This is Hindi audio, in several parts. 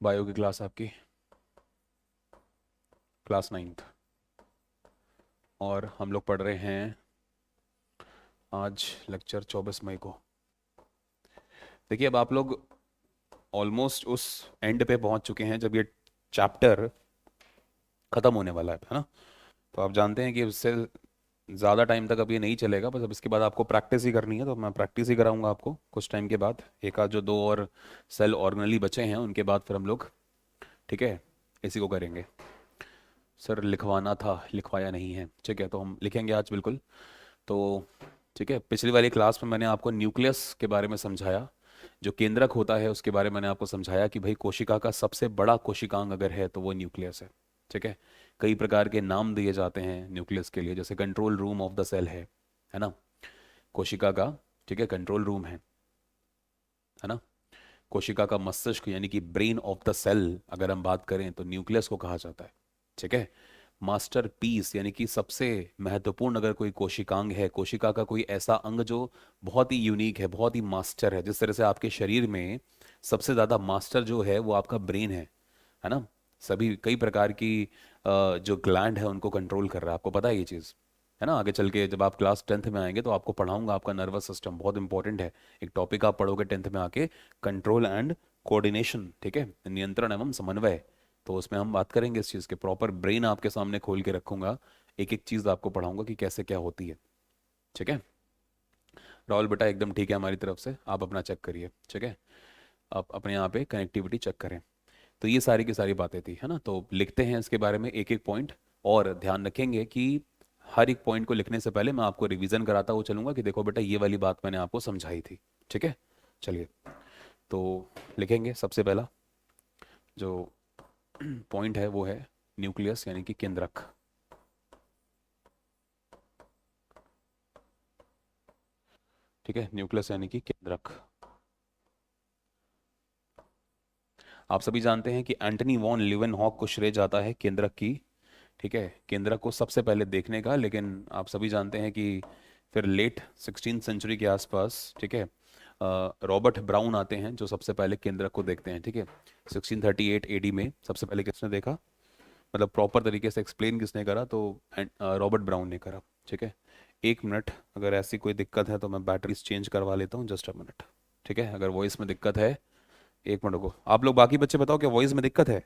बायो की क्लास आपकी क्लास 9th। और हम लोग पढ़ रहे हैं आज लेक्चर 24 मई को। देखिए अब आप लोग ऑलमोस्ट उस एंड पे पहुंच चुके हैं जब ये चैप्टर ख़त्म होने वाला है ना। तो आप जानते हैं कि उससे ज़्यादा टाइम तक अब ये नहीं चलेगा, बस अब इसके बाद आपको प्रैक्टिस ही करनी है। तो मैं प्रैक्टिस ही कराऊंगा आपको कुछ टाइम के बाद। एक आध जो दो और सेल ऑर्गेनली बचे हैं उनके बाद फिर हम लोग, ठीक है, इसी को करेंगे। सर लिखवाना था, लिखवाया नहीं है, ठीक है, तो हम लिखेंगे आज बिल्कुल। तो ठीक है, पिछली वाली क्लास में मैंने आपको न्यूक्लियस के बारे में समझाया, जो केंद्रक होता है उसके बारे में मैंने आपको समझाया कि भाई कोशिका का सबसे बड़ा कोशिकांग अगर है तो वो न्यूक्लियस है। ठीक है, कई प्रकार के नाम दिए जाते हैं न्यूक्लियस के लिए, जैसे control room of the cell है ना, कोशिका का, ठीक है, कंट्रोल रूम है ना। कोशिका का मस्तिष्क यानी कि ब्रेन ऑफ द सेल अगर हम बात करें तो न्यूक्लियस को कहा जाता है। ठीक है, मास्टर पीस यानी कि सबसे महत्वपूर्ण अगर कोई कोशिकांग है, कोशिका का कोई ऐसा अंग जो बहुत ही यूनिक है, बहुत ही मास्टर है, जिस तरह से आपके शरीर में सबसे ज़्यादा मास्टर जो है वो आपका ब्रेन है ना। सभी कई प्रकार की जो ग्लैंड है उनको कंट्रोल कर रहा है, आपको पता है ये चीज़, है ना। आगे चल के जब आप क्लास 10th में आएंगे तो आपको पढ़ाऊंगा, आपका नर्वस सिस्टम बहुत इंपॉर्टेंट है। एक टॉपिक आप पढ़ोगे 10th में आके, कंट्रोल एंड कोऑर्डिनेशन, ठीक है, नियंत्रण एवं समन्वय। तो उसमें हम बात करेंगे इस चीज़ के, प्रॉपर ब्रेन आपके सामने खोल के रखूंगा, एक एक चीज़ आपको पढ़ाऊंगा कि कैसे क्या होती है। ठीक है, राहुल बेटा एकदम ठीक है हमारी तरफ से, आप अपना चेक करिए, ठीक है, आप अपने यहाँ पे कनेक्टिविटी चेक करें। तो ये सारी की सारी बातें थी, है ना। तो लिखते हैं इसके बारे में एक एक पॉइंट, और ध्यान रखेंगे कि हर एक पॉइंट को लिखने से पहले मैं आपको रिवीजन कराता हुआ चलूंगा कि देखो बेटा ये वाली बात मैंने आपको समझाई थी। ठीक है, चलिए तो लिखेंगे। सबसे पहला जो पॉइंट है वो है न्यूक्लियस यानी कि केंद्रक। ठीक है, न्यूक्लियस यानी कि केंद्रक। आप सभी जानते हैं कि एंटनी वॉन लीवेनहॉक को श्रेय जाता है केंद्रक की, ठीक है, केंद्रक को सबसे पहले देखने का। लेकिन आप सभी जानते हैं कि फिर लेट 16th सेंचुरी के आसपास, ठीक है, रॉबर्ट ब्राउन आते हैं जो सबसे पहले केंद्रक को देखते हैं। ठीक है, 1638 एडी में सबसे पहले किसने देखा, मतलब प्रॉपर तरीके से एक्सप्लेन किसने करा, तो रॉबर्ट ब्राउन ने करा। ठीक है, एक मिनट, अगर ऐसी कोई दिक्कत है तो मैं बैटरीज चेंज करवा लेता हूँ, जस्ट अ मिनट। ठीक है, अगर वॉइस में दिक्कत है, एक मिनट को आप लोग बाकी बच्चे बताओ क्या वॉइस में दिक्कत है।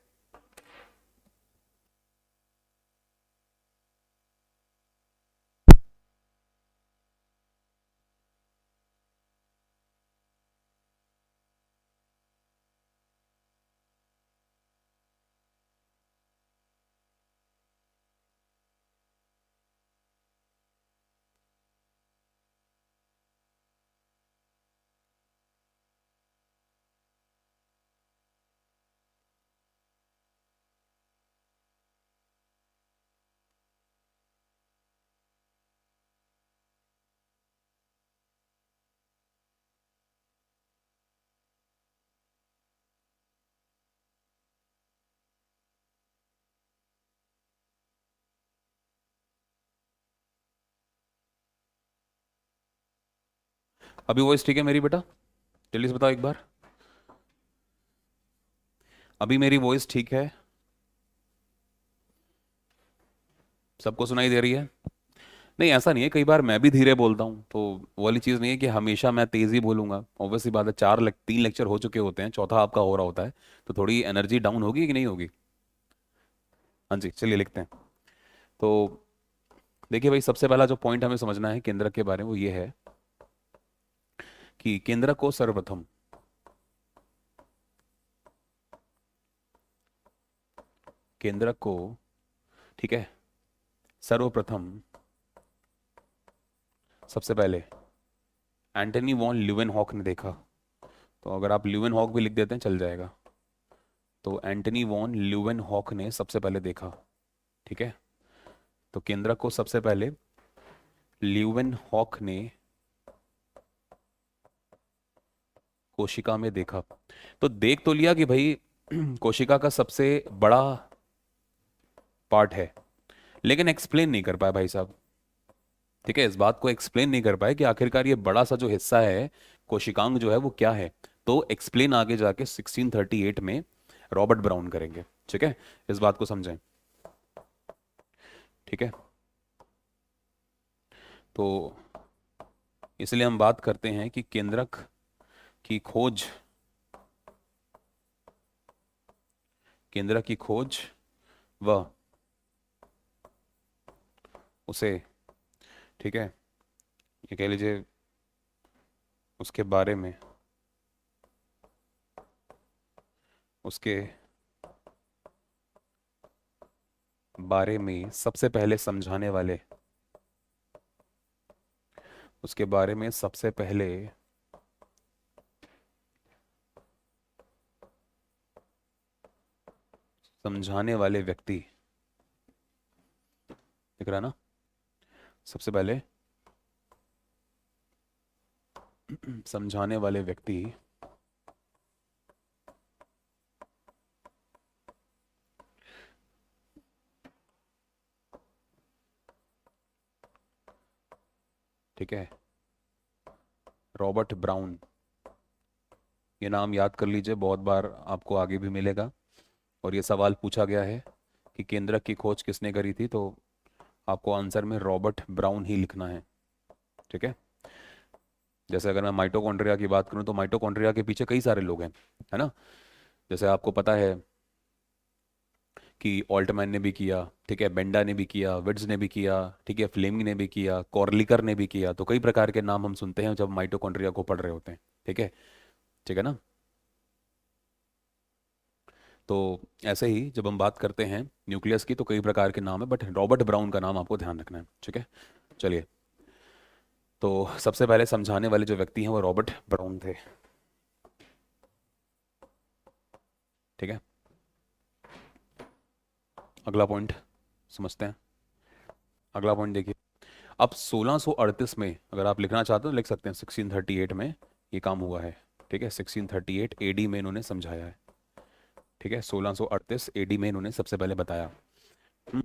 अभी वॉइस ठीक है मेरी बेटा, जल्दी से बताओ एक बार, अभी मेरी वॉइस ठीक है, सबको सुनाई दे रही है। नहीं ऐसा नहीं है, कई बार मैं भी धीरे बोलता हूँ, तो वो वाली चीज़ नहीं है कि हमेशा मैं तेज़ी बोलूंगा। ऑब्वियसली बात है, 3 लेक्चर हो चुके होते हैं, चौथा आपका हो रहा होता है, तो थोड़ी एनर्जी डाउन होगी कि नहीं होगी। हाँ जी, चलिए लिखते हैं। तो देखिए भाई, सबसे पहला जो पॉइंट हमें समझना है केंद्रक के बारे में वो ये है कि केंद्रक को सर्वप्रथम, केंद्रक को, ठीक है, सर्वप्रथम, सबसे पहले एंटनी वॉन ल्यूवेनहॉक ने देखा। तो अगर आप ल्यूवेनहॉक भी लिख देते हैं चल जाएगा। तो एंटनी वॉन ल्यूवेनहॉक ने सबसे पहले देखा। ठीक है, तो केंद्रक को सबसे पहले ल्यूवेनहॉक ने कोशिका में देखा। तो देख तो लिया कि भाई कोशिका का सबसे बड़ा पार्ट है, लेकिन एक्सप्लेन नहीं कर पाया भाई साहब। ठीक है, इस बात को एक्सप्लेन नहीं कर पाए कि आखिरकार ये बड़ा सा जो हिस्सा है, कोशिकांग जो है वो क्या है। तो एक्सप्लेन आगे जाके 1638 में रॉबर्ट ब्राउन करेंगे। ठीक है, इस बात को समझें। ठीक है, तो इसलिए हम बात करते हैं कि केंद्रक की खोज, केंद्रक की खोज व उसे, ठीक है, ये कह लीजिए उसके बारे में, उसके बारे में सबसे पहले समझाने वाले, उसके बारे में सबसे पहले समझाने वाले व्यक्ति, दिख रहा ना, सबसे पहले समझाने वाले व्यक्ति, ठीक है, रॉबर्ट ब्राउन। ये नाम याद कर लीजिए, बहुत बार आपको आगे भी मिलेगा। और ये सवाल पूछा गया है कि केंद्रक की खोज किसने करी थी, तो आपको आंसर में रॉबर्ट ब्राउन ही लिखना है। ठीक है, जैसे अगर मैं माइटोकॉन्ड्रिया की बात करूं तो माइटोकॉन्ड्रिया के पीछे कई सारे लोग हैं, है ना। जैसे आपको पता है कि ऑल्टमैन ने भी किया, ठीक है, बेंडा ने भी किया, विट्ज ने भी किया, ठीक है, फ्लेमिंग ने भी किया, कॉर्लिकर ने भी किया। तो कई प्रकार के नाम हम सुनते हैं जब माइटोकॉन्ड्रिया को पढ़ रहे होते हैं। ठीक है ना। तो ऐसे ही जब हम बात करते हैं न्यूक्लियस की तो कई प्रकार के नाम है, बट रॉबर्ट ब्राउन का नाम आपको ध्यान रखना है। ठीक है, चलिए। तो सबसे पहले समझाने वाले जो व्यक्ति हैं वो रॉबर्ट ब्राउन थे। ठीक है, अगला पॉइंट समझते हैं। अगला पॉइंट देखिए, अब 1638 में अगर आप लिखना चाहते हो तो लिख सकते हैं 1638 में ये काम हुआ है। ठीक है, 1638 एडी में इन्होंने समझाया है। ठीक है, 1638 एडी में इन्होंने सबसे पहले बताया। हम्म,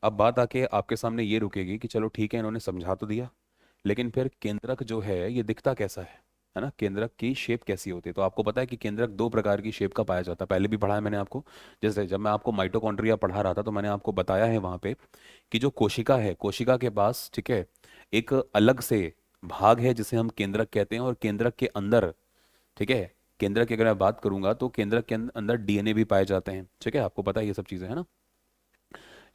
अब बात आके आपके सामने ये रुकेगी कि चलो ठीक है, इन्होंने समझा तो दिया, लेकिन फिर केंद्रक जो है ये दिखता कैसा है ना, केंद्रक की शेप कैसी होती है। तो आपको पता है कि केंद्रक दो प्रकार की शेप का पाया जाता है, पहले भी पढ़ा है मैंने आपको। जैसे जब मैं आपको माइटोकॉन्ड्रिया पढ़ा रहा था तो मैंने आपको बताया है वहां पे कि जो कोशिका है, कोशिका के पास, ठीक है, एक अलग से भाग है जिसे हम केंद्रक कहते हैं, और केंद्रक के अंदर, ठीक है, केंद्रक की अगर मैं बात करूंगा तो केंद्रक के अंदर डीएनए भी पाए जाते हैं। ठीक है, आपको पता है ये सब चीजें, है ना।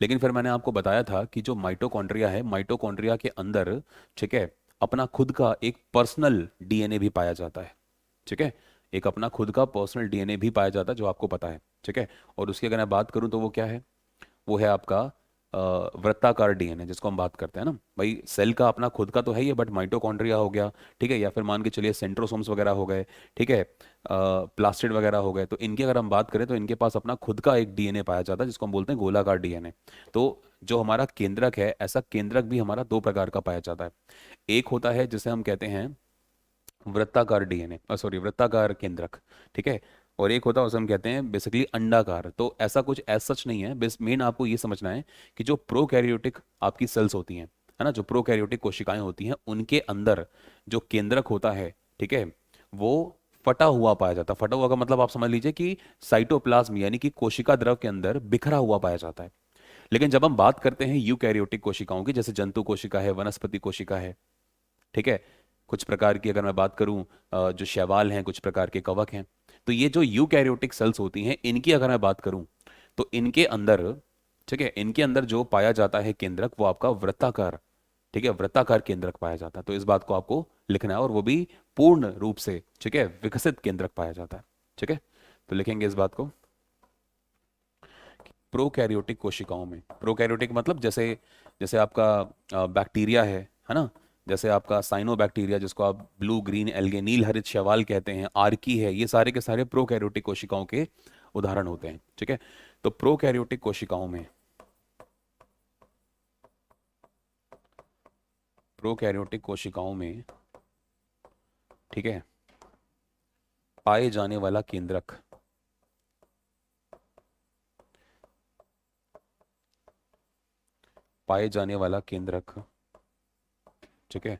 लेकिन फिर मैंने आपको बताया था कि जो माइटोकॉन्ड्रिया है, माइटोकॉन्ड्रिया के अंदर, ठीक है, अपना खुद का एक पर्सनल डीएनए भी पाया जाता है। ठीक है, एक अपना खुद का पर्सनल डीएनए भी पाया जाता है, जो आपको पता है। ठीक है, और उसकी अगर मैं बात करूं तो वो क्या है, वो है आपका वृत्ताकार डीएनए, जिसको हम बात करते हैं ना भाई। सेल का अपना खुद का तो है ही है, बट माइटोकॉन्ड्रिया हो गया, ठीक है, या फिर मान के चलिए सेंट्रोसोम्स वगैरह हो गए, ठीक है, प्लास्टिड वगैरह हो गए, तो इनकी अगर हम बात करें तो इनके पास अपना खुद का एक डीएनए पाया जाता है जिसको हम बोलते हैं गोलाकार डीएनए। तो जो हमारा केंद्रक है, ऐसा केंद्रक भी हमारा दो प्रकार का पाया जाता है। एक होता है जिसे हम कहते हैं वृत्ताकार डीएनए, सॉरी, वृत्ताकार केंद्रक। ठीक है, और एक होता है उसे हम कहते हैं बेसिकली अंडाकार। तो ऐसा कुछ ऐसा सच नहीं है, बेस मेन आपको ये समझना है कि जो प्रोकैरियोटिक आपकी सेल्स होती हैं, है ना, जो प्रोकैरियोटिक कोशिकाएं होती हैं, उनके अंदर जो केंद्रक होता है, ठीक है, वो फटा हुआ पाया जाता है। फटा हुआ का मतलब आप समझ लीजिए कि साइटोप्लाज्म यानी कि कोशिका द्रव के अंदर बिखरा हुआ पाया जाता है। लेकिन जब हम बात करते हैं यूकैरियोटिक कोशिकाओं की, जैसे जंतु कोशिका है, वनस्पति कोशिका है, ठीक है, कुछ प्रकार की अगर मैं बात करूं, जो शैवाल हैं, कुछ प्रकार के कवक हैं, तो ये जो यूकैरियोटिक सेल्स होती हैं, इनकी अगर मैं बात करूं तो इनके अंदर, ठीक है, इनके अंदर जो पाया जाता है केंद्रक, वो आपका वृत्ताकार, ठीक है, वृत्ताकार केंद्रक पाया जाता है। तो इस बात को आपको लिखना है, और वो भी पूर्ण रूप से, ठीक है, विकसित केंद्रक पाया जाता है। ठीक है, तो लिखेंगे इस बात को। प्रोकैरियोटिक कोशिकाओं में, प्रोकैरियोटिक मतलब जैसे, जैसे आपका बैक्टीरिया है ना, जैसे आपका साइनोबैक्टीरिया जिसको आप ब्लू ग्रीन एल्गे, नील हरित शैवाल कहते हैं, आर्की है, ये सारे के सारे प्रोकैरियोटिक कोशिकाओं के उदाहरण होते हैं। ठीक है, तो प्रोकैरियोटिक कोशिकाओं में, प्रोकैरियोटिक कोशिकाओं में, ठीक है, पाए जाने वाला केंद्रक, पाए जाने वाला केंद्रक, ठीक है,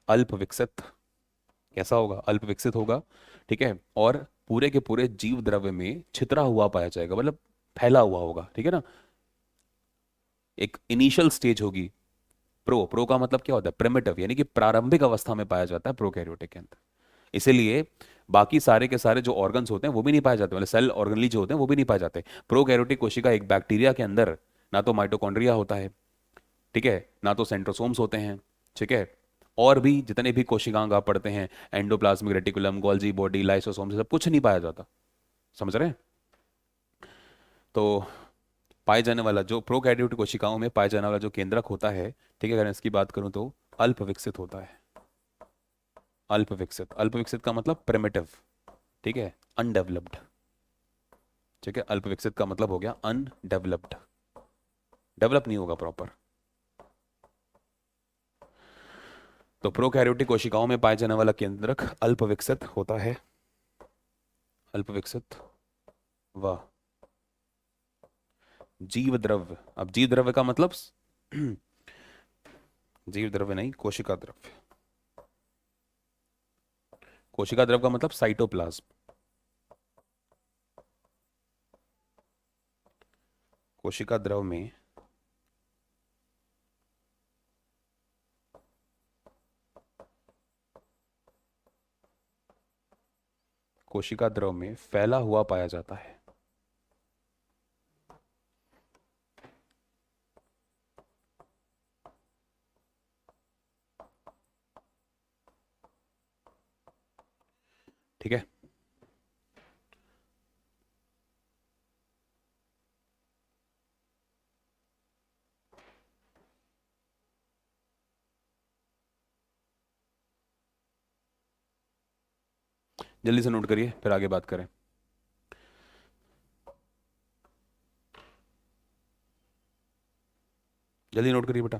अल्प विकसित, कैसा होगा, अल्प विकसित होगा, ठीक है, और पूरे के पूरे जीव द्रव्य में छितरा हुआ पाया जाएगा, मतलब फैला हुआ होगा, ठीक है ना। एक इनिशियल स्टेज होगी। प्रो का मतलब क्या होता है? प्रिमिटिव, यानी कि प्रारंभिक अवस्था में पाया जाता है प्रोकैरियोटिक के अंदर। इसीलिए बाकी सारे के सारे जो ऑर्गन्स होते हैं वो भी नहीं पाए जाते, मतलब सेल ऑर्गनली जो होते हैं वो भी नहीं पाए जाते। प्रोकैरियोटिक कोशिका एक बैक्टीरिया के अंदर ना तो माइटोकॉन्ड्रिया होता है, ठीक है, ना तो सेंट्रोसोम्स होते हैं, ठीक है, और भी जितने भी कोशिकांग आप पढ़ते हैं, endoplasmic reticulum, Golgi body, lysosome, सब कुछ नहीं पाया जाता। समझ रहे हैं? तो पाए जाने वाला जो प्रोकैरियोटिक कोशिकाओं में पाए जाने वाला जो केंद्रक होता है, ठीक है, अगर इसकी बात करूं तो अल्प विकसित होता है। अल्प विकसित, अल्प विकसित का मतलब प्रिमिटिव, ठीक है, अनडेवलप्ड, ठीक है, अल्प विकसित का मतलब हो गया अनडेवलप्ड, डेवलप नहीं होगा प्रॉपर। तो प्रोकैरियोटिक कोशिकाओं में पाए जाने वाला केंद्रक अल्प विकसित होता है। अल्प विकसित व जीव द्रव्य। अब जीव द्रव्य का मतलब जीव द्रव्य नहीं, कोशिका द्रव्य। कोशिका द्रव्य का मतलब साइटोप्लाज्म। कोशिका द्रव में कोशिका द्रव में फैला हुआ पाया जाता है। ठीक है। जल्दी से नोट करिए फिर आगे बात करें। जल्दी नोट करिए बेटा।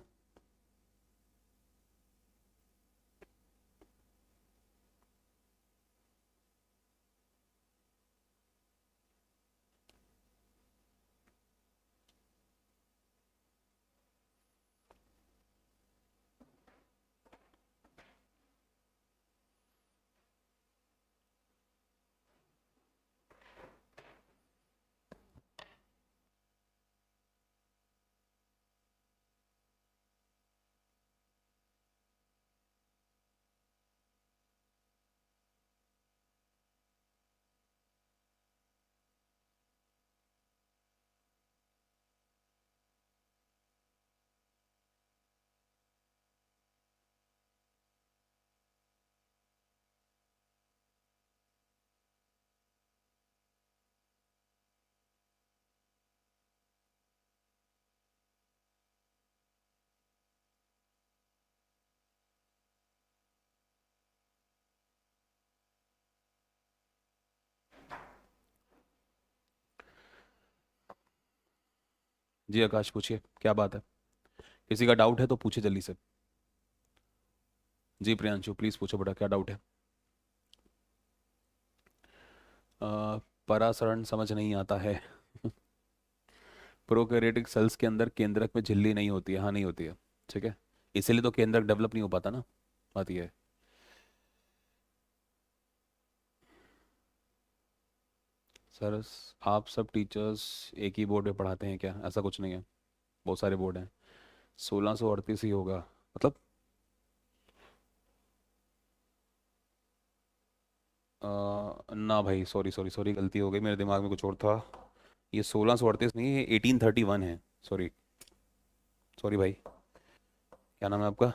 जी आकाश पूछिए, क्या बात है? किसी का डाउट है तो पूछे जल्दी से। जी प्रियांशु प्लीज पूछो बेटा, क्या डाउट है? परासरण समझ नहीं आता है। प्रोकैरियोटिक सेल्स के अंदर केंद्रक में झिल्ली नहीं होती है, हाँ नहीं होती है, ठीक है, इसीलिए तो केंद्रक डेवलप नहीं हो पाता ना, बात ये है। सर आप सब टीचर्स एक ही बोर्ड पे पढ़ाते हैं क्या? ऐसा कुछ नहीं है, बहुत सारे बोर्ड हैं। 1638 ही होगा मतलब। ना भाई, सॉरी सॉरी सॉरी, गलती हो गई, मेरे दिमाग में कुछ और था। ये 1638 नहीं, ये 1831 है। सॉरी, सॉरी भाई। क्या नाम है आपका?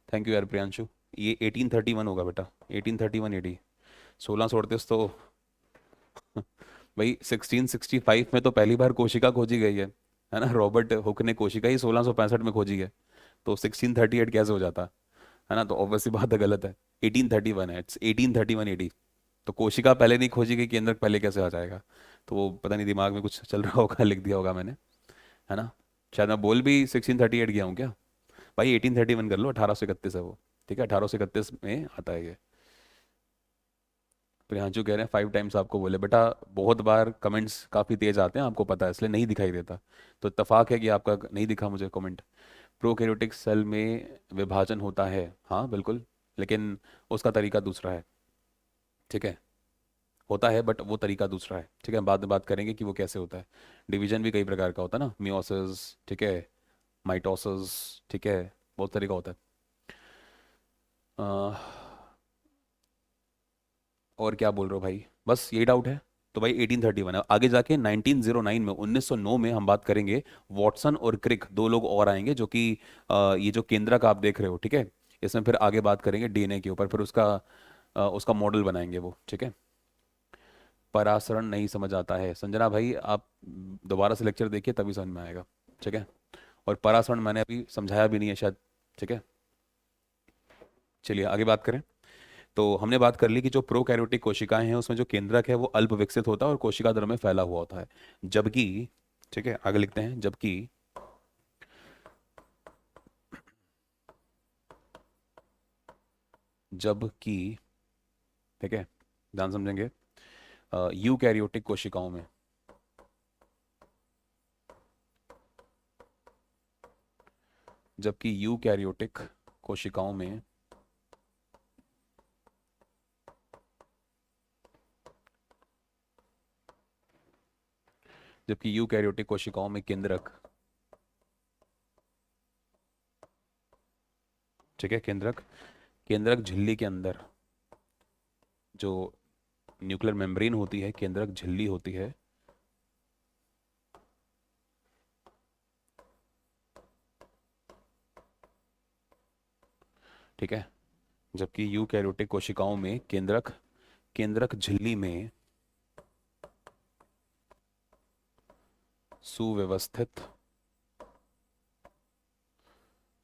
थैंक यू यार प्रियांशु। ये 1831 होगा बेटा, 1831 एडी। 1638 तो भाई 1665 में तो पहली बार कोशिका खोजी गई है ना, रॉबर्ट हुक ने कोशिका ही 1665 में खोजी है। तो 1638 कैसे हो जाता है ना, तो ऑब्वियसली बात है, गलत है। 1831 है, इट्स 1831 एडी। तो कोशिका पहले नहीं खोजी गई, केंद्रक पहले कैसे आ जाएगा? तो वो पता नहीं दिमाग में कुछ चल रहा होगा, लिख दिया होगा मैंने, है ना। शायद मैं बोल भी 1638 गया हूँ क्या? भाई 1831 कर लो, 1831 है वो, ठीक है, 1831 में आता है ये। प्रियांशु कह रहे हैं 5 टाइम्स आपको बोले बेटा। बहुत बार कमेंट्स काफ़ी तेज आते हैं, आपको पता है, इसलिए नहीं दिखाई देता। तो इत्तेफाक है कि आपका नहीं दिखा मुझे कमेंट। प्रोकैरियोटिक सेल में विभाजन होता है, हाँ बिल्कुल, लेकिन उसका तरीका दूसरा है, ठीक है। होता है बट वो तरीका दूसरा है, ठीक है, बाद में बात करेंगे कि वो कैसे होता है। डिवीजन भी कई प्रकार का होता है ना, मियोसिस, ठीक है, माइटोसिस, ठीक है, बहुत तरीका होता है। अह, और क्या बोल रहे हो भाई, बस यही डाउट है। तो भाई 1831 है, आगे जाके 1909 में 1909 में हम बात करेंगे, वॉटसन और क्रिक दो लोग और आएंगे जो कि ये जो केंद्रक आप देख रहे हो, ठीक है, इसमें फिर आगे बात करेंगे डीएनए के ऊपर, फिर उसका मॉडल बनाएंगे वो, ठीक है। परासरण नहीं समझ आता है, संजना भाई आप दोबारा से लेक्चर देखिए तभी समझ में आएगा, ठीक है। और परासरण मैंने अभी समझाया भी नहीं है शायद, ठीक है। चलिए आगे बात करें। तो हमने बात कर ली कि जो प्रोकैरियोटिक कोशिकाएं हैं उसमें जो केंद्रक है वो अल्प विकसित होता है और कोशिका द्रव्य में फैला हुआ होता है, जबकि, ठीक है आगे लिखते हैं, जबकि, ठीक है, ध्यान समझेंगे, यूकैरियोटिक कोशिकाओं में, जबकि यूकैरियोटिक कोशिकाओं में जबकि यूकैरियोटिक कोशिकाओं में केंद्रक, ठीक है, केंद्रक, केंद्रक झिल्ली के अंदर जो न्यूक्लियर मेम्ब्रेन होती है, केंद्रक झिल्ली होती है, ठीक है, जबकि यूकैरियोटिक कोशिकाओं में केंद्रक केंद्रक झिल्ली में सुव्यवस्थित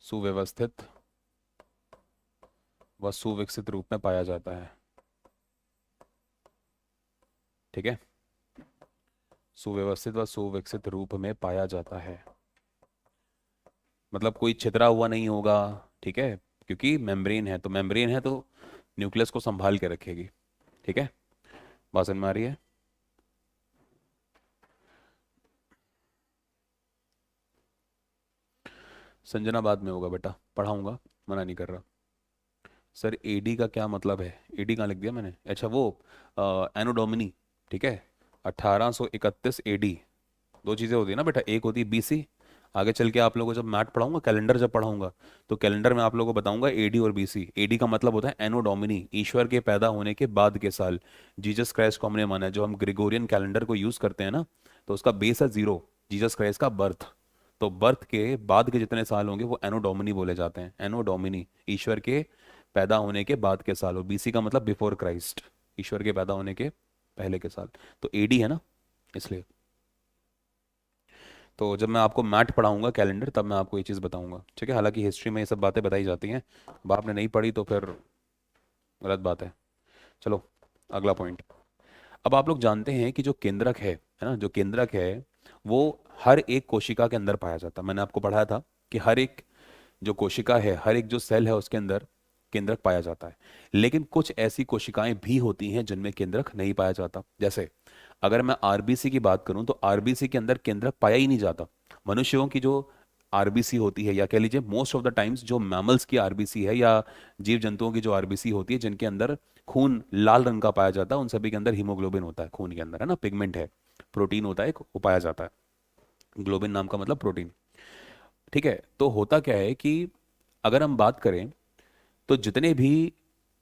सुव्यवस्थित व सुविकसित रूप में पाया जाता है, ठीक है, सुव्यवस्थित व सुविकसित रूप में पाया जाता है, मतलब कोई छितरा हुआ नहीं होगा, ठीक है, क्योंकि मेम्ब्रेन है, तो मेम्ब्रेन है तो न्यूक्लियस को संभाल के रखेगी, ठीक है, बात समझ में आ रही है। संजना बाद में होगा बेटा, पढ़ाऊंगा, मना नहीं कर रहा। सर एडी का क्या मतलब है, एडी कहाँ लिख दिया मैंने, अच्छा वो एनोडोमिनी, ठीक है, 1831 एडी। दो चीज़ें होती है ना बेटा, एक होती है बीसी, आगे चल के आप लोगों को जब मैथ पढ़ाऊंगा, कैलेंडर जब पढ़ाऊंगा, तो कैलेंडर में आप लोगों को बताऊंगा एडी और बीसी। एडी का मतलब होता है एनो डोमिनी, ईश्वर के पैदा होने के बाद के साल, जीसस क्राइस्ट को हमने माना है, जो हम ग्रेगोरियन कैलेंडर को यूज करते हैं ना, तो उसका बेस है 0, जीसस क्राइस्ट का बर्थ, तो बर्थ के बाद के जितने साल होंगे वो एनो डोमिनी बोले जाते हैं, एनो डोमिनी, ईश्वर के पैदा होने के बाद के साल, और बीसी का मतलब बिफोर क्राइस्ट, ईश्वर के पैदा होने के पहले के साल, तो एडी है ना, इसलिए। तो जब मैं आपको मैथ पढ़ाऊंगा कैलेंडर, तब मैं आपको ये चीज़ बताऊंगा, ठीक है, हालांकि हिस्ट्री में ये सब बातें बताई जाती हैं, अब आपने नहीं पढ़ी तो फिर गलत बात है। चलो अगला पॉइंट। अब आप लोग जानते हैं कि जो केंद्रक है ना, जो केंद्रक है वो हर एक कोशिका के अंदर पाया जाता है, मैंने आपको पढ़ाया था कि हर एक जो कोशिका है, हर एक जो सेल है उसके अंदर केंद्रक पाया जाता है, लेकिन कुछ ऐसी कोशिकाएं भी होती हैं जिनमें केंद्रक नहीं पाया जाता। जैसे अगर मैं आरबीसी की बात करूं तो आरबीसी के अंदर केंद्रक पाया ही नहीं जाता। मनुष्यों की जो आरबीसी होती है, या कह लीजिए मोस्ट ऑफ द टाइम्स जो मैमल्स की आरबीसी है, या जीव जंतुओं की जो आरबीसी होती है जिनके अंदर खून लाल रंग का पाया जाता है, उन सभी के अंदर हीमोग्लोबिन होता है, खून के अंदर, है ना, पिगमेंट है, प्रोटीन होता है एक, वो पाया जाता है, ग्लोबिन नाम का मतलब प्रोटीन, ठीक है। तो होता क्या है कि अगर हम बात करें तो जितने भी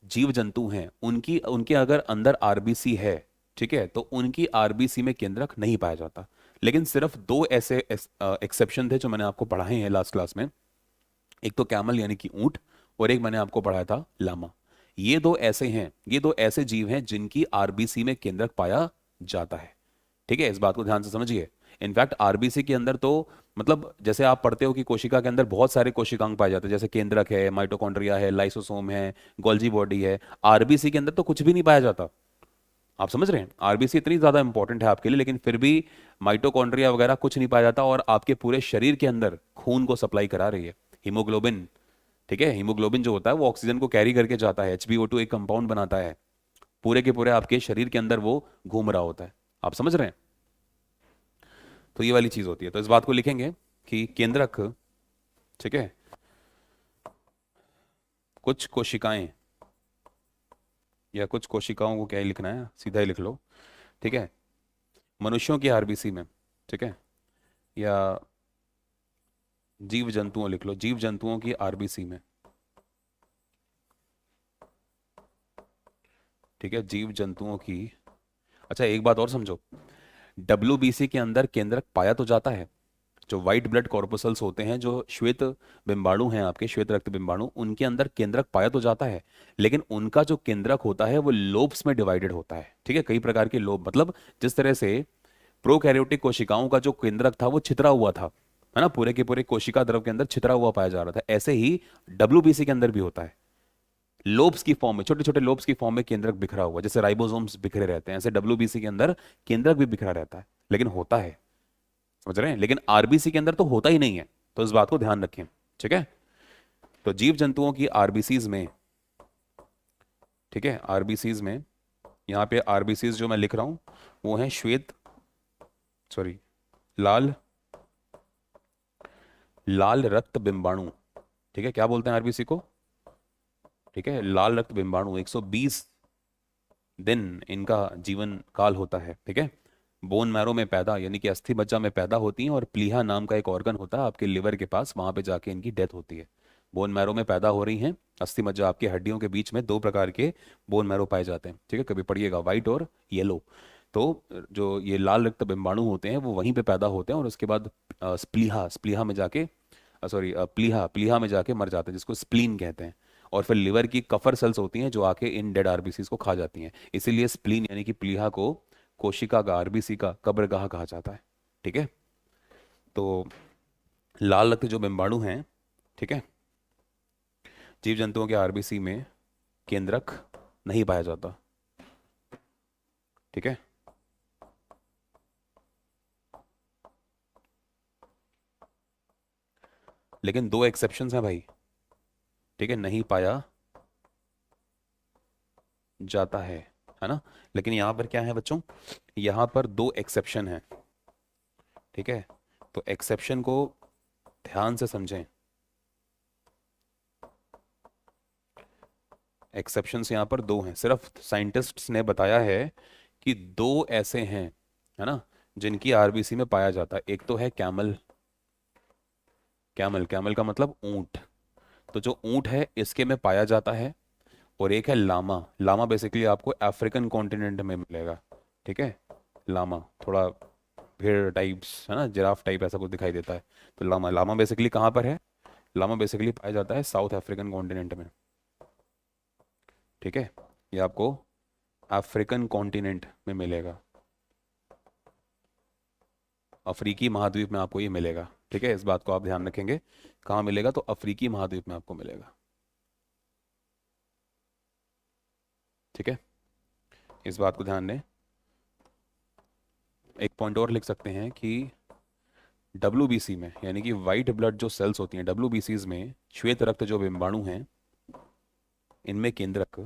जीव जंतु हैं उनकी उनके अगर अंदर आरबीसी है, ठीक है, तो उनकी आरबीसी में केंद्रक नहीं पाया जाता। लेकिन सिर्फ दो ऐसे एक्सेप्शन थे जो मैंने आपको पढ़ाए हैं लास्ट क्लास में, एक तो कैमल यानी कि ऊंट, और एक मैंने आपको पढ़ाया था लामा। ये दो ऐसे जीव हैं जिनकी आरबीसी में केंद्रक पाया जाता है, ठीक है, इस बात को ध्यान से समझिए। इनफैक्ट आरबीसी के अंदर तो, मतलब जैसे आप पढ़ते हो कि कोशिका के अंदर बहुत सारे कोशिकांग पाए जाते हैं, जैसे केंद्रक है, माइटोकॉन्ड्रिया है, लाइसोसोम है, गोल्जी बॉडी है, आरबीसी के अंदर तो कुछ भी नहीं पाया जाता। आप समझ रहे हैं, आरबीसी इतनी ज्यादा इंपॉर्टेंट है आपके लिए, लेकिन फिर भी माइटोकॉन्ड्रिया वगैरह कुछ नहीं पाया जाता, और आपके पूरे शरीर के अंदर खून को सप्लाई करा रही है हीमोग्लोबिन, ठीक है, हीमोग्लोबिन जो होता है वो ऑक्सीजन को कैरी करके जाता है, HbO2 एक कंपाउंड बनाता है, पूरे के पूरे आपके शरीर के अंदर वो घूम रहा होता है। आप समझ रहे हैं, तो ये वाली चीज होती है, तो इस बात को लिखेंगे कि केंद्रक, ठीक है, कुछ कोशिकाएं या कुछ कोशिकाओं को क्या ही लिखना है, सीधा ही लिख लो। ठीक है, मनुष्यों की आरबीसी में, ठीक है, या जीव जंतुओं लिख लो, जीव जंतुओं की आरबीसी में। ठीक है, जीव जंतुओं की। अच्छा एक बात और समझो, डब्ल्यूबीसी के अंदर केंद्रक पाया तो जाता है। जो व्हाइट ब्लड कॉर्पसल्स होते हैं, जो श्वेत बिंबाणु हैं आपके, श्वेत रक्त बिंबाणु, उनके अंदर केंद्रक पाया तो जाता है, लेकिन उनका जो केंद्रक होता है वो लोब्स में डिवाइडेड होता है। ठीक है, कई प्रकार के लोब, मतलब जिस तरह से प्रोकैरियोटिक कोशिकाओं का जो केंद्रक था वो छितरा हुआ था, है ना, पूरे के पूरे कोशिका द्रव के अंदर छितरा हुआ पाया जा रहा था, ऐसे ही डब्ल्यूबीसी के अंदर भी होता है। लोब्स की फॉर्म में, छोटे छोटे लोब्स की फॉर्म में केंद्रक बिखरा हुआ, जैसे राइबोसोम्स बिखरे रहते हैं, ऐसे डब्ल्यूबीसी के अंदर केंद्रक भी बिखरा रहता है, लेकिन होता है। समझ रहे हैं, लेकिन आरबीसी के अंदर तो होता ही नहीं है, तो इस बात को ध्यान रखें। ठीक है, तो जीव जंतुओं की आरबीसीज में, ठीक है, आरबीसीज में, यहाँ पे आरबीसीज जो मैं लिख रहा हूं वो है श्वेत, सॉरी, लाल, लाल रक्त बिंबाणु। ठीक है, क्या बोलते हैं आरबीसी को? ठीक है, लाल रक्त बिंबाणु, 120 दिन इनका जीवन काल होता है। ठीक है, बोन मैरो में पैदा, यानी कि अस्थि मज्जा में पैदा होती हैं, और प्लीहा नाम का एक ऑर्गन होता है आपके लिवर के पास, वहां पे जाके इनकी डेथ होती है। बोन मैरो में पैदा हो रही हैं, अस्थि मज्जा आपकी हड्डियों के बीच में, दो प्रकार के बोन मैरो पाए जाते हैं। ठीक है, कभी पढ़िएगा, व्हाइट और येलो। तो जो ये लाल रक्त बिंबाणु होते हैं वो वहीं पे पैदा होते हैं, और उसके बाद स्प्लीहा, स्प्लीहा में जाके, सॉरी, प्लीहा, प्लीहा में जाके मर जाते हैं, जिसको स्प्लीन कहते हैं। और फिर लिवर की कफर सेल्स होती हैं जो आके इन डेड आरबीसी को खा जाती हैं, इसीलिए स्प्लीन यानी कि प्लीहा को कोशिका का, आरबीसी का कब्रगाह कहा जाता है। ठीक है, तो लाल रक्त जो बिंबाणु हैं, ठीक है, जीव जंतुओं के आरबीसी में केंद्रक नहीं पाया जाता। ठीक है, लेकिन दो एक्सेप्शंस हैं भाई। ठीक है, नहीं पाया जाता है ना, लेकिन यहां पर क्या है बच्चों, यहां पर दो एक्सेप्शन है। ठीक है, तो एक्सेप्शन को ध्यान से समझें। एक्सेप्शंस यहाँ पर दो हैं, सिर्फ साइंटिस्ट्स ने बताया है कि दो ऐसे हैं, है ना, जिनकी आरबीसी में पाया जाता है। एक तो है कैमल, कैमल, कैमल का मतलब ऊंट, तो जो ऊंट है इसके में पाया जाता है। और एक है लामा, लामा बेसिकली आपको अफ्रीकन कॉन्टिनेंट में मिलेगा। ठीक है, लामा थोड़ा भेड़ टाइप्स, है ना, जिराफ टाइप ऐसा कुछ दिखाई देता है। तो लामा, लामा बेसिकली कहाँ पर है? लामा बेसिकली पाया जाता है साउथ अफ्रीकन कॉन्टिनेंट में। ठीक है, ये आपको अफ्रीकन कॉन्टिनेंट में मिलेगा, अफ्रीकी महाद्वीप में आपको ये मिलेगा। ठीक है, इस बात को आप ध्यान रखेंगे, कहाँ मिलेगा? तो अफ्रीकी महाद्वीप में आपको मिलेगा। ठीक है, इस बात को ध्यान दें। एक पॉइंट और लिख सकते हैं कि डब्ल्यूबीसी में, यानी कि वाइट ब्लड जो सेल्स होती हैं डब्ल्यूबीसीज में, श्वेत रक्त जो बिंबाणु हैं, इनमें केंद्रक,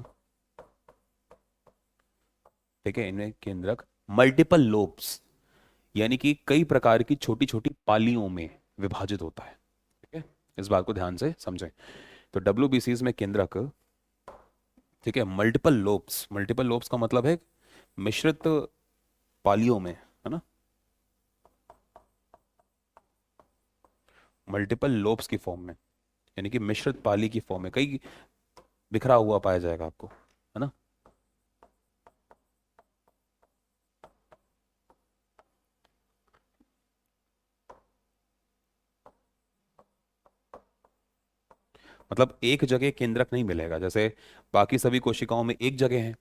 ठीक है, इनमें केंद्रक मल्टीपल लोब्स, यानी कि कई प्रकार की छोटी छोटी पालियों में विभाजित होता है। ठीक है, इस बात को ध्यान से समझें। तो डब्ल्यूबीसीज में केंद्रक, ठीक है, मल्टीपल लोब्स, मल्टीपल लोब्स का मतलब है मिश्रित पालियों में, है ना, मल्टीपल लोब्स की फॉर्म में, यानी कि मिश्रित पाली की फॉर्म में, कई बिखरा हुआ पाया जाएगा आपको, है ना। मतलब एक जगह केंद्रक नहीं मिलेगा, जैसे बाकी सभी कोशिकाओं में एक जगह है,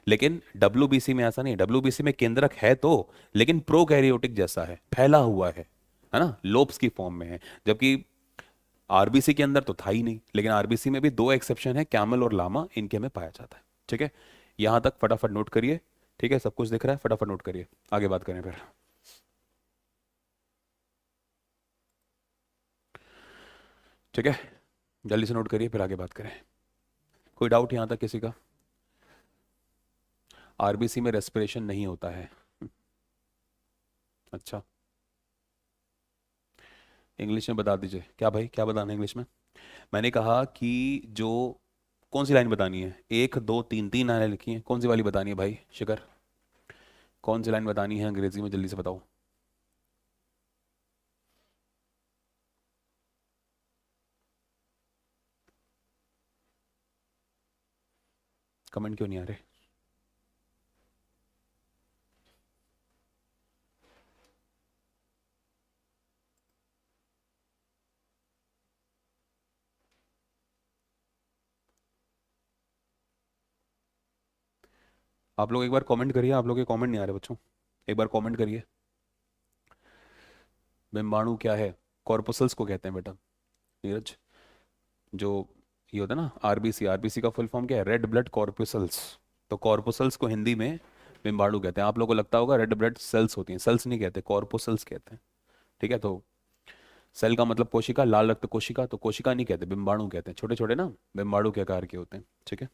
लेकिन डब्ल्यूबीसी में ऐसा नहीं, डब्ल्यूबीसी में केंद्रक है तो, लेकिन प्रोकैरियोटिक जैसा है, फैला हुआ है ना, लोब्स की फॉर्म में है। जबकि आरबीसी के अंदर तो था ही नहीं, लेकिन आरबीसी में भी दो एक्सेप्शन है, कैमल और लामा, इनके में पाया जाता है। ठीक है, यहां तक फटाफट नोट करिए। ठीक है, सब कुछ दिख रहा है, फटाफट नोट करिए, आगे बात करें फिर। ठीक है, जल्दी से नोट करिए, फिर आगे बात करें। कोई डाउट यहां तक किसी का? आरबीसी में रेस्पिरेशन नहीं होता है। अच्छा, इंग्लिश में बता दीजिए, क्या भाई, क्या बताना है इंग्लिश में? मैंने कहा कि जो कौन सी लाइन बतानी है? एक दो तीन, तीन लाइनें लिखी हैं, कौन सी वाली बतानी है भाई शिखर? कौन सी लाइन बतानी है अंग्रेजी में, जल्दी से बताओ। कमेंट क्यों नहीं आ रहे? आप लोग एक बार कमेंट करिए, आप लोग के कमेंट नहीं आ रहे बच्चों, एक बार कमेंट करिए। बिम्बाणु क्या है? कॉर्पोसल्स को कहते हैं बेटा नीरज। जो ये होता है ना आरबीसी, आरबीसी का फुल फॉर्म क्या है? Red blood corpuscles. तो कॉर्पोसल्स को हिंदी में बिम्बाणु कहते हैं। आप लोगों को लगता होगा रेड ब्लड सेल्स होती हैं, सेल्स नहीं कहते, कॉर्पोसल्स कहते हैं। ठीक है, तो सेल का मतलब कोशिका, लाल रक्त कोशिका, तो कोशिका नहीं कहते, बिम्बाणु कहते हैं। छोटे छोटे ना बिम्बाणु के आकार के होते हैं। ठीक है,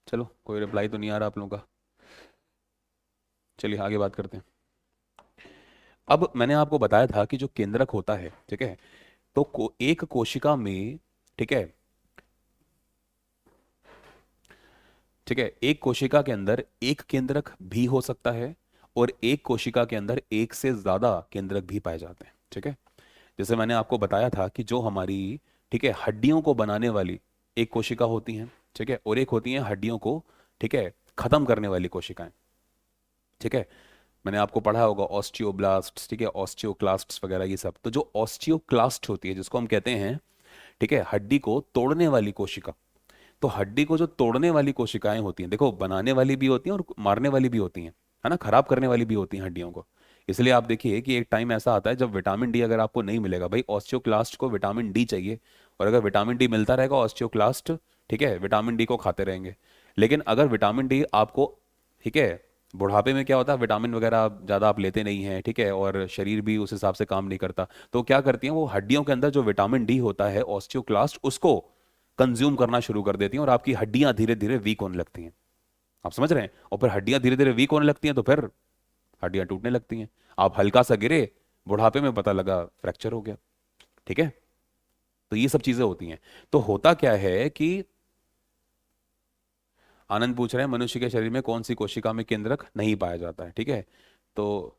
चलो कोई रिप्लाई तो नहीं आ रहा आप लोगों का। चलिए आगे बात करते हैं। अब मैंने आपको बताया था कि जो केंद्रक होता है, ठीक है, तो एक कोशिका में, ठीक है, ठीक है, एक कोशिका के अंदर एक केंद्रक भी हो सकता है और एक कोशिका के अंदर एक से ज्यादा केंद्रक भी पाए जाते हैं। ठीक है, जैसे मैंने आपको बताया था कि जो हमारी, ठीक है, हड्डियों को बनाने वाली एक कोशिका होती हैं, ठीक है, और एक होती हैं हड्डियों को, ठीक है, खत्म करने वाली कोशिकाएं। ठीक है, मैंने आपको पढ़ा होगा ऑस्टियोब्लास्ट, ठीक है, ऑस्टियोक्लास्ट्स वगैरह ये सब। तो जो ऑस्टियोक्लास्ट होती है, जिसको हम कहते हैं, ठीक है, हड्डी को तोड़ने वाली कोशिका, तो हड्डी को जो तोड़ने वाली कोशिकाएं होती हैं, देखो बनाने वाली भी होती हैं और मारने वाली भी होती हैं, है ना, खराब करने वाली भी होती हैं हड्डियों को। इसलिए आप देखिए कि एक टाइम ऐसा आता है जब विटामिन डी अगर आपको नहीं मिलेगा, भाई ऑस्टियोक्लास्ट को विटामिन डी चाहिए, और अगर विटामिन डी मिलता रहेगा ऑस्टियोक्लास्ट, ठीक है, विटामिन डी को खाते रहेंगे। लेकिन अगर विटामिन डी आपको, ठीक है, बुढ़ापे में क्या होता है, विटामिन वगैरह ज़्यादा आप लेते नहीं हैं, ठीक है, और शरीर भी उस हिसाब से काम नहीं करता, तो क्या करती हैं वो हड्डियों के अंदर जो विटामिन डी होता है ऑस्टियोक्लास्ट, उसको कंज्यूम करना शुरू कर देती हैं और आपकी हड्डियां धीरे धीरे वीक होने लगती हैं। आप समझ रहे हैं? और फिर हड्डियां धीरे धीरे वीक होने लगती हैं तो फिर हड्डियां टूटने लगती हैं। आप हल्का सा गिरे, बुढ़ापे में पता लगा फ्रैक्चर हो गया। ठीक है, तो ये सब चीजें होती हैं। तो होता क्या है कि आनंद पूछ रहे हैं मनुष्य के शरीर में कौन सी कोशिका में केंद्रक नहीं पाया जाता है। ठीक है, तो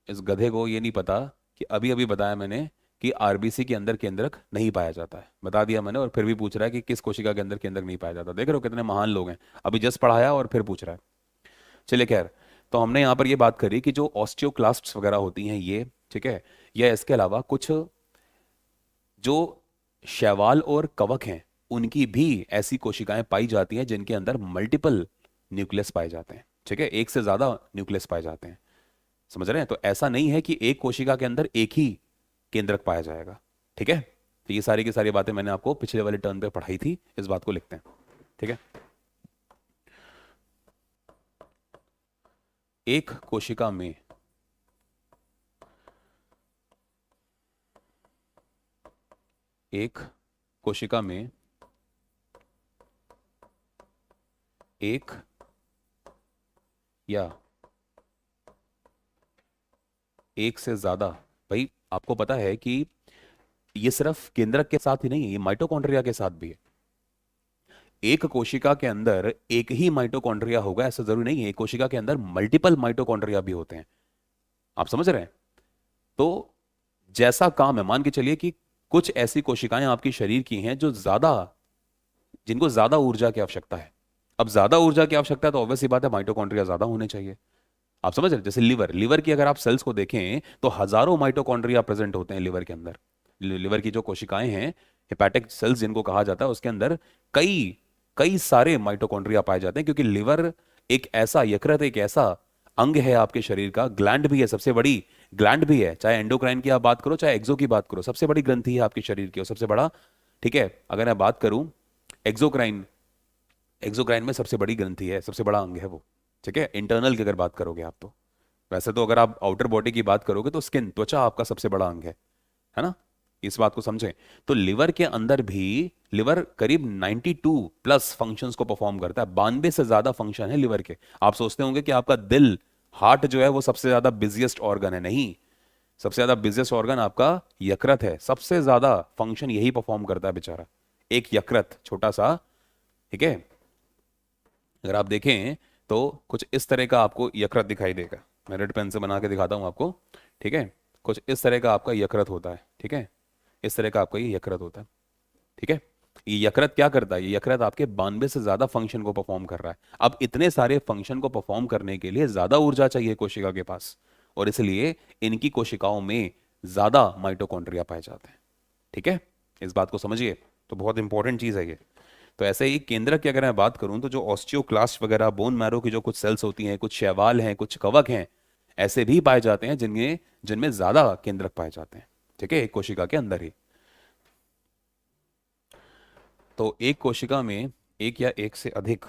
इस गधे को ये नहीं पता कि अभी अभी बताया मैंने कि आरबीसी के अंदर केंद्रक नहीं पाया जाता है, बता दिया मैंने, और फिर भी पूछ रहा है कि किस कोशिका के अंदर केंद्रक नहीं पाया जाता। देख रहे हो कितने महान लोग हैं, अभी जस्ट पढ़ाया और फिर पूछ रहा है। चलिए खैर, तो हमने यहाँ पर ये बात करी कि जो ऑस्टियोक्लास्ट्स वगैरह होती हैं ये, ठीक है, या इसके अलावा कुछ जो शैवाल और कवक हैं, उनकी भी ऐसी कोशिकाएं पाई जाती हैं जिनके अंदर मल्टीपल न्यूक्लियस पाए जाते हैं। ठीक है, एक से ज्यादा न्यूक्लियस पाए जाते हैं। समझ रहे हैं? तो ऐसा नहीं है कि एक कोशिका के अंदर एक ही केंद्रक पाया जाएगा। ठीक है, तो ये सारी की सारी बातें मैंने आपको पिछले वाले टर्न पे पढ़ाई थी, इस बात को लिखते हैं। ठीक है, एक कोशिका में एक कोशिका में एक या एक से ज्यादा, भाई आपको पता है कि ये सिर्फ केंद्रक के साथ ही नहीं है, ये माइटोकॉन्ड्रिया के साथ भी है। एक कोशिका के अंदर एक ही माइटोकॉन्ड्रिया होगा ऐसा जरूरी नहीं है, एक कोशिका के अंदर मल्टीपल माइटोकॉन्ड्रिया भी होते हैं। आप समझ रहे हैं? तो जैसा काम है, मान के चलिए कि कुछ ऐसी कोशिकाएं आपकी शरीर की हैं जो ज्यादा, जिनको ज्यादा ऊर्जा की आवश्यकता है। अब ज्यादा ऊर्जा की आवश्यकता है तो ऑब्वियस सी बात है माइटोकॉन्ड्रिया ज्यादा होने चाहिए। आप समझ रहे हैं? जैसे लिवर, लिवर की अगर आप सेल्स को देखें तो हजारों माइटोकॉन्ड्रिया प्रेजेंट होते हैं लिवर के अंदर। लिवर की जो कोशिकाएं हैं, हेपाटिक सेल्स जिनको कहा जाता है, उसके अंदर कई कई सारे माइटोकॉन्ड्रिया पाए जाते हैं, क्योंकि लिवर एक ऐसा यकृत, एक ऐसा अंग है आपके शरीर का, ग्लैंड भी है, सबसे बड़ी ग्लैंड भी है। चाहे एंडोक्राइन की आप बात करो, चाहे एक्सो की बात करो, सबसे बड़ी ग्रंथि है आपके शरीर की और सबसे बड़ा, ठीक है, अगर मैं बात करूं एक्सोक्राइन, एक्सोक्राइन में सबसे बड़ी ग्रंथि है, सबसे बड़ा अंग है वो। ठीक है, इंटरनल की अगर बात करोगे आप तो, वैसे तो अगर आप आउटर बॉडी की बात करोगे तो स्किन, त्वचा आपका सबसे बड़ा अंग है ना, इस बात को समझें। तो लिवर के अंदर भी, लिवर करीब 92 प्लस फंक्शंस को परफॉर्म करता है, 92 से ज्यादा फंक्शन है लिवर के। आप सोचते होंगे कि आपका दिल, हार्ट जो है वो सबसे ज्यादा बिजिएस्ट ऑर्गन है, नहीं, सबसे ज्यादा बिजिएस्ट ऑर्गन आपका यकृत है, सबसे ज्यादा फंक्शन यही परफॉर्म करता है बेचारा, एक यकृत छोटा सा। ठीक है, अगर आप देखें तो कुछ इस तरह का आपको यकृत दिखाई देगा। मैं रेड पेन से बना के दिखाता हूँ आपको। ठीक है, कुछ इस तरह का आपका यकृत होता है। ठीक है, इस तरह का आपका ये यकृत होता है। ठीक है, ये यकृत क्या करता है? ये यकृत आपके 92 से ज्यादा फंक्शन को परफॉर्म कर रहा है। अब इतने सारे फंक्शन को परफॉर्म करने के लिए ज्यादा ऊर्जा चाहिए कोशिका के पास, और इसलिए इनकी कोशिकाओं में ज्यादा माइटोकॉन्ड्रिया पाए जाते हैं। ठीक है, इस बात को समझिए, तो बहुत इंपॉर्टेंट चीज है ये। तो ऐसे ही केंद्रक की अगर मैं बात करूं तो जो ऑस्टियोक्लास्ट वगैरह बोन मैरो की जो कुछ सेल्स होती हैं, कुछ शैवाल हैं, कुछ कवक हैं, ऐसे भी पाए जाते हैं जिनमें जिनमें ज्यादा केंद्रक पाए जाते हैं। ठीक है, एक कोशिका के अंदर ही। तो एक कोशिका में एक या एक से अधिक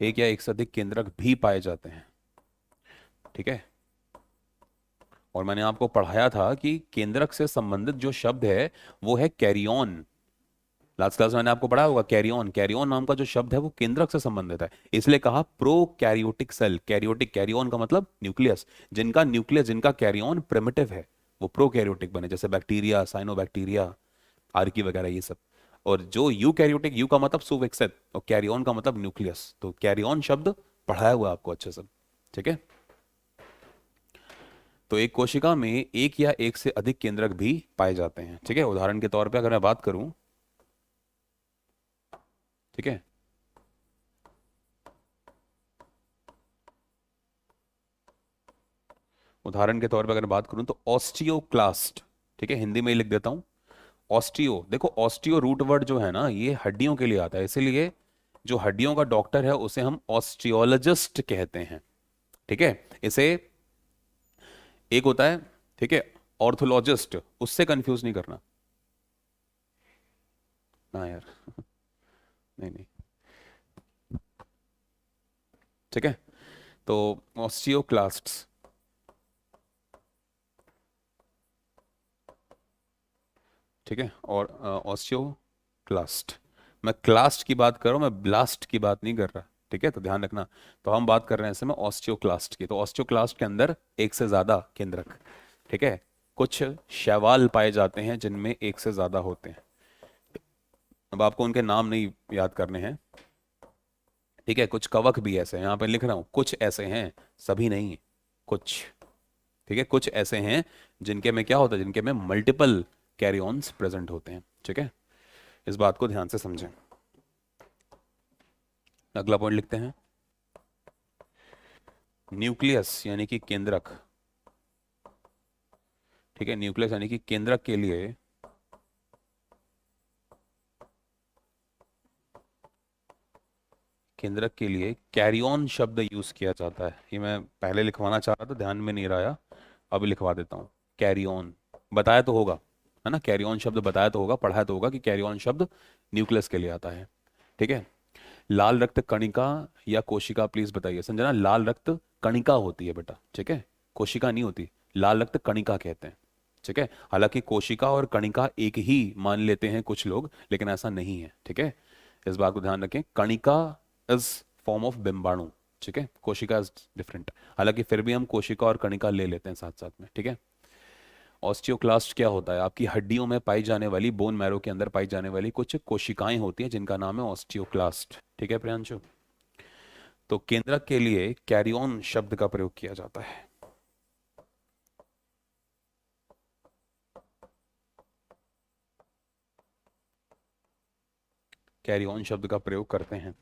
एक या एक से अधिक केंद्रक भी पाए जाते हैं। ठीक है, और मैंने आपको पढ़ाया था कि केंद्रक से संबंधित जो शब्द है वो है कैरियन। लास्ट क्लास में मैंने आपको पढ़ा होगा कैरियन, कैरियन नाम का जो शब्द है वो केंद्रक से संबंधित है। इसलिए कहा prokaryotic cell. Karyotic, karyon का मतलब न्यूक्लियस, जिनका न्यूक्लियस, जिनका कैरियन प्रिमिटिव है वो प्रो कैरियोटिक बने, जैसे बैक्टीरिया, साइनोबैक्टीरिया, आर्की वगैरह ये सब। और जो यू कैरियोटिक, यू का मतलब सुविकसित और कैरियन का मतलब न्यूक्लियस, तो कैरियन शब्द पढ़ाया हुआ आपको अच्छे से। ठीक है, तो एक कोशिका में एक या एक से अधिक केंद्रक भी पाए जाते हैं। ठीक है, उदाहरण के तौर पे अगर मैं बात करूं, ठीक है, उदाहरण के तौर पे अगर बात करूं तो ऑस्टियोक्लास्ट। ठीक है, हिंदी में ही लिख देता हूं। ऑस्टियो, देखो ऑस्टियो रूट वर्ड जो है ना ये हड्डियों के लिए आता है, इसीलिए जो हड्डियों का डॉक्टर है उसे हम ऑस्टियोलॉजिस्ट कहते हैं। ठीक है, इसे एक होता है, ठीक है, ऑर्थोलॉजिस्ट, उससे कंफ्यूज नहीं करना ना यार। नहीं नहीं, ठीक है, तो ऑस्टियोक्लास्ट। ठीक है, और ऑस्टियोक्लास्ट, मैं क्लास्ट की बात कर रहा हूं, मैं ब्लास्ट की बात नहीं कर रहा। ठीक है, तो ध्यान रखना। तो हम बात कर रहे हैं इस समय ऑस्टियोक्लास्ट की। तो ऑस्टियोक्लास्ट के अंदर एक से ज्यादा केंद्रक, ठीक है, कुछ शैवाल पाए जाते हैं जिनमें एक से ज्यादा होते हैं। अब आपको उनके नाम नहीं याद करने हैं। ठीक है, कुछ कवक भी ऐसे हैं, यहाँ पे लिख रहा हूं कुछ ऐसे हैं, सभी नहीं, कुछ। ठीक है, कुछ ऐसे हैं जिनके में क्या होता है, जिनके में मल्टीपल कैरियॉन्स प्रेजेंट होते हैं। ठीक है, इस बात को ध्यान से समझें। अगला पॉइंट लिखते हैं, न्यूक्लियस यानी कि केंद्रक। ठीक है, न्यूक्लियस यानी कि केंद्रक के लिए केंद्रक के लिए कैरियन शब्द यूज किया जाता है। ये मैं पहले लिखवाना चाह रहा था, ध्यान में नहीं रहा, अभी लिखवा देता हूँ। कैरियन बताया तो होगा, है ना, कैरियन शब्द बताया तो होगा, पढ़ाया तो होगा कि कैरियन शब्द न्यूक्लियस के लिए आता है। ठीक है, लाल रक्त कणिका या कोशिका, प्लीज बताइए संजना, लाल रक्त कणिका होती है बेटा। ठीक है, कोशिका नहीं होती, लाल रक्त कणिका कहते हैं। ठीक है, हालांकि कोशिका और कणिका एक ही मान लेते हैं कुछ लोग, लेकिन ऐसा नहीं है। ठीक है, इस बात को ध्यान रखें, कणिका इज फॉर्म ऑफ बिंबाणु। ठीक है, कोशिका इज डिफरेंट, हालांकि फिर भी हम कोशिका और कणिका ले लेते हैं साथ साथ में। ठीक है, ऑस्टियोक्लास्ट क्या होता है? आपकी हड्डियों में पाई जाने वाली, बोन मैरो के अंदर पाई जाने वाली कुछ कोशिकाएं होती हैं जिनका नाम है ऑस्टियोक्लास्ट। ठीक है प्रियांशु, तो केंद्रक के लिए कैरियन शब्द का प्रयोग किया जाता है। कैरियन शब्द का प्रयोग करते हैं।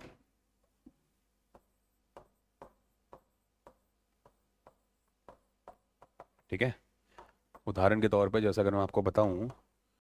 ठीक है, उदाहरण के तौर पर जैसा अगर मैं आपको बताऊं